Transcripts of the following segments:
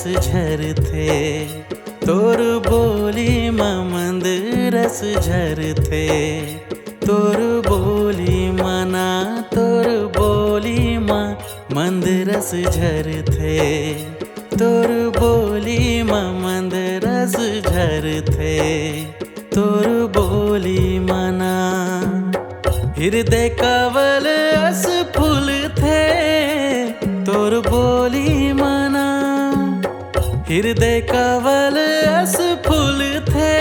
झरथे। तोर बोली माँ मंद रस झरथे। तोर बोली मना तोर बोली माँ मंद रस झरथे। तोर बोली माँ मंद रस झरथे। तोर बोली मना हृदय कवल अस फूल थे। तोर बोली मना हृदय कवल अस फूल थे।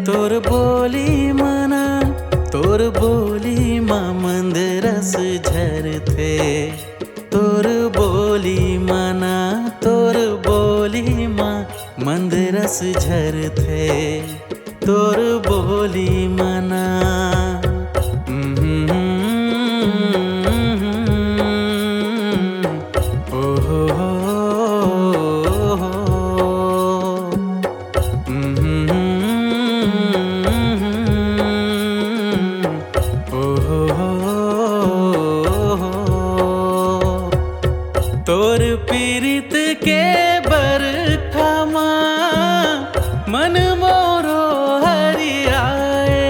तोर बोली मना तोर बोली माँ मंद रस झरथे। तोर बोली मना तोर बोली माँ मंद रस झरथे। तोर बोली मना तोर पीरित के बरखमा मन मोरो हरियाए।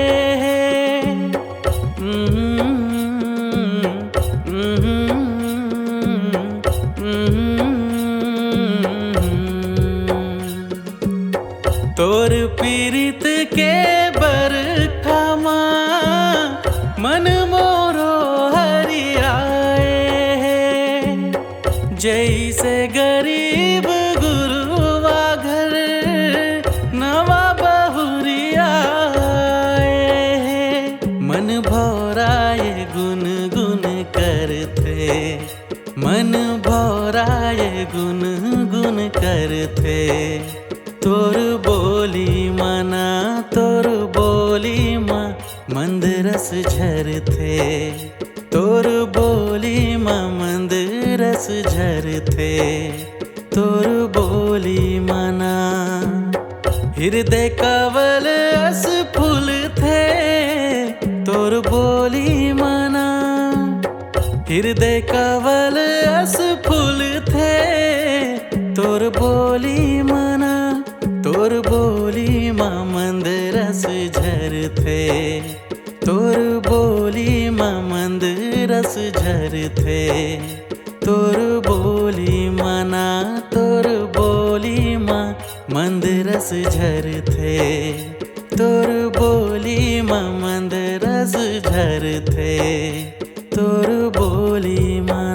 तोर पीरित के बरखमा मन मोरो हरियाए। जैसे गरीब गुरुआ घर नवा बहुरिया। मन भौराए गुन गुन करते। मन भौराए गुन गुन करते। तोर बोली मना तोर बोली माँ मंद रस झरथे। तोर बोली माँ मंद रस झरथे। तोर बोली मना हृदय कवल अस फूल थे। तोर बोली मना हृदय कवल अस फूल थे। तोर बोली मना तोर बोली माँ मंद रस झरथे। तोर बोली माँ मंद रस झरथे। तोर बोली मना तोर बोली माँ मंद रस झरथे। तोर बोली माँ मंद रस झरथे। तोर बोली माँ